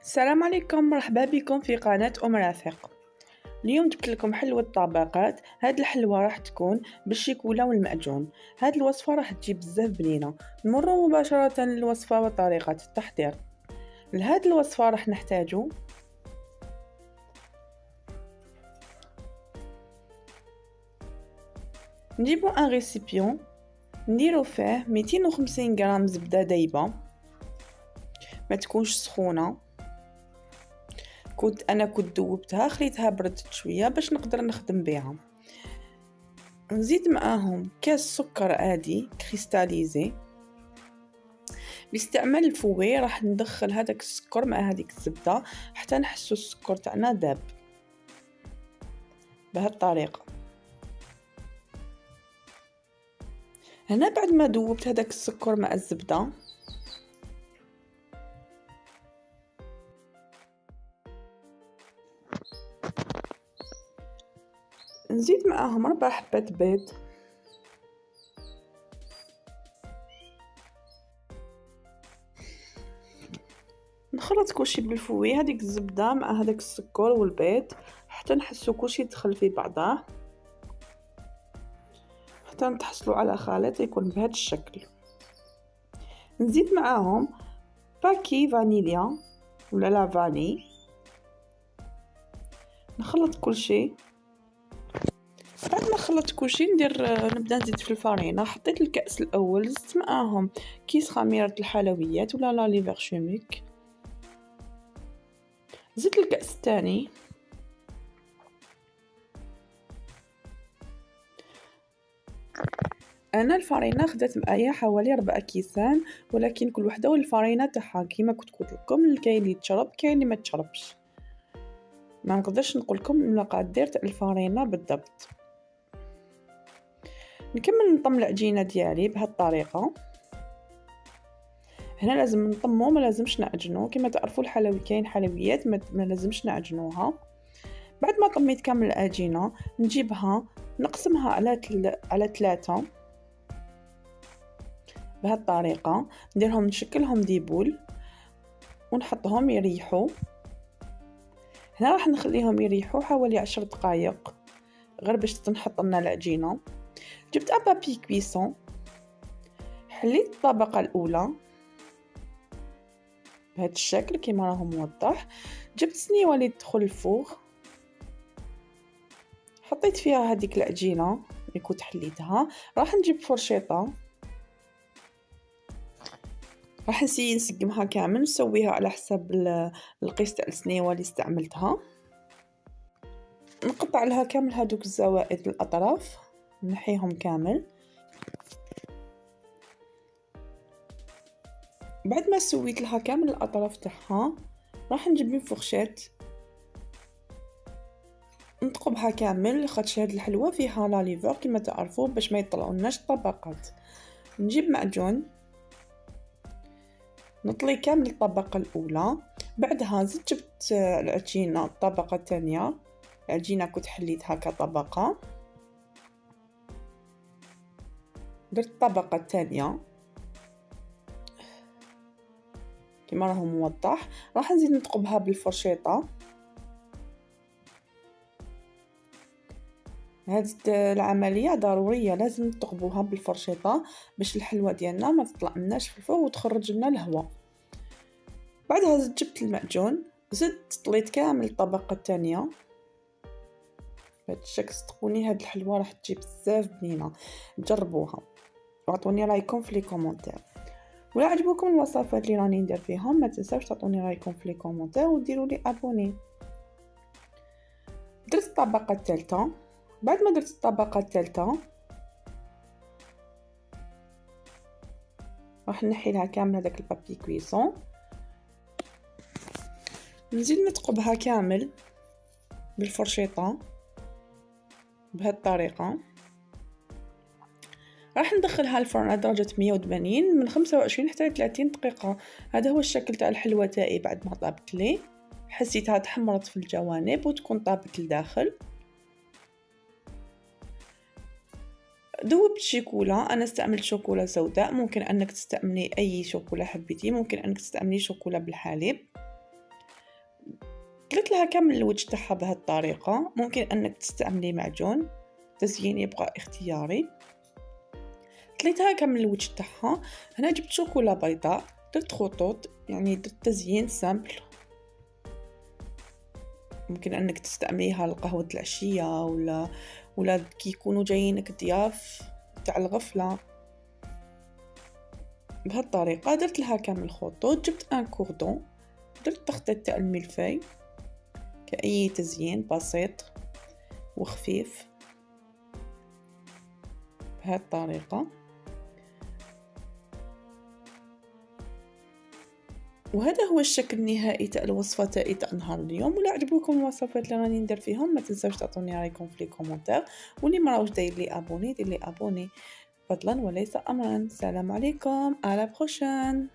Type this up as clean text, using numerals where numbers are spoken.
السلام عليكم، مرحبا بكم في قناة رافق. اليوم جبت لكم حلوة طبقات. هاد الحلوة راح تكون بالشيكولا والمعجون. هاد الوصفة راح تجي بزاف بنينة. نمر مباشرة للوصفة وطريقة التحضير. لهاد الوصفة راح نحتاجو نجيبو ان ريسيبيون، نديرو فيه 250 غرام زبدة دايبة ما تكونش سخونة. كنت دوبتها، خليتها بردت شويه باش نقدر نخدم بها. نزيد معاهم كاس سكر عادي كريستاليزي. باستعمال الفوي راح ندخل هذاك السكر مع هذيك الزبده حتى نحسو السكر تاعنا داب بهالطريقه. هنا بعد ما دوبت هذاك السكر مع الزبده نزيد معاهم 4 حبات بيض، نخلط كلشي بالفوي، هذيك الزبده مع هذاك السكر والبيض حتى نحسو كلشي يدخل في بعضه، حتى نتحصلوا على خليط يكون بهذا الشكل. نزيد معاهم باكي فانيليا ولا لا فاني، نخلط كلشي. بعد ما خلطت كلشي نبدا نزيد في الفرينه. حطيت الكاس الاول، زدت معاهم كيس خميره الحلويات ولا لا ليفر شيميك، زدت الكاس الثاني، انا الفرينه خدات معايا حوالي 4 كيسان، ولكن كل وحده والفرينه تاعها. كيما كنت قلت لكم، كاين اللي تشرب كاين اللي ما تشربش، ما نقدرش نقول لكم المقادير تاع الفرينه بالضبط. نكمل نطم العجينه ديالي بهالطريقه. هنا لازم نطمو، ما لازمش نعجنو. كما تعرفوا الحلوي كاين حلويات ما لازمش نعجنوها. بعد ما طميت كامل العجينه نجيبها نقسمها على 3 بهالطريقه، نديرهم نشكلهم ديبول ونحطهم يريحوا. هنا راح نخليهم يريحوا حوالي 10 دقائق غير باش تنحط لنا العجينه. جبت بابي كويسون، حليت الطبقه الاولى بهذا الشكل كما راه موضح. جبت سنيوه اللي تدخل الفوغ، حطيت فيها هذيك العجينه اللي كنت حليتها. راح نجيب فرشيطه، راح نسقمها كامل، نسويها على حسب القيس تاع السنيوه اللي استعملتها. نقطع لها كامل هذوك الزوائد الاطراف، نحيهم كامل. بعد ما سويت لها كامل الاطراف تاعها راح نجيب من فرشات نثقبها كامل، خاطش هاد الحلوه فيها لا ليفر كما تعرفوا باش ما يطلعوناش طبقات. نجيب معجون نطلي كامل الطبقه الاولى. بعدها زدت جبت العجينه الطبقه الثانيه، العجينه كنت حليتها كطبقه، درت الطبقه الثانيه كما راه موضح. راح نزيد نثقبها بالفرشيطه. هذه العمليه ضروريه، لازم نثقبوها بالفرشيطه باش الحلوه ديالنا ما تطلعلناش في الفوق وتخرج لنا الهواء. بعدها جبت المعجون، زدت طليت كامل الطبقه الثانيه بهذا الشكل. صدقوني هاد الحلوه راح تجي بزاف بنينه، جربوها واعطوني رايكم في لي كومونتير. ولا عجبوكم الوصفات اللي راني ندير فيهم ما تنساوش تعطوني رايكم في لي كومونتير وديروا لي ابوني. درت الطبقه الثالثه. بعد ما درت الطبقه الثالثه راح نحي لها كامل هذاك البابي كويسون، نزيد نثقبها كامل بالفرشيطه بهالطريقه. راح ندخلها الفرن على درجه 180 من 25 حتى 30 دقيقه. هذا هو الشكل تاع الحلوه تاعي بعد ما طابت لي. حسيتها تحمرت في الجوانب وتكون طابت لداخل. ذوبت شوكولا، انا استعملت شوكولا سوداء، ممكن انك تستعملي اي شوكولا حبيتي، ممكن انك تستعملي شوكولا بالحليب. طليت لها كامل الوجه تاعها بهذه الطريقه. ممكن انك تستعملي معجون، تزيين يبقى اختياري. طليتها كامل الوجه تاعها. هنا جبت شوكولا بيضاء، درت خطوط، يعني درت تزيين سامبل. ممكن انك تستعمليها لقهوة العشية ولا كي يكونوا جايينك ضياف تاع الغفلة. بهالطريقة درت لها كامل خطوط. جبت ان كوردون، درت تخطيط تاع الملفاي كأي تزيين بسيط وخفيف بهالطريقة. وهذا هو الشكل النهائي تاع الوصفه تاعي تاع نهار اليوم. ولا عجبوكم الوصفات اللي راني ندير فيهم ما تنساوش تعطوني رايكم في لي كومونتير، واللي ما راهوش داير لي ابوني دير لي ابوني فضلا وليس امرا. السلام عليكم، على بروشان.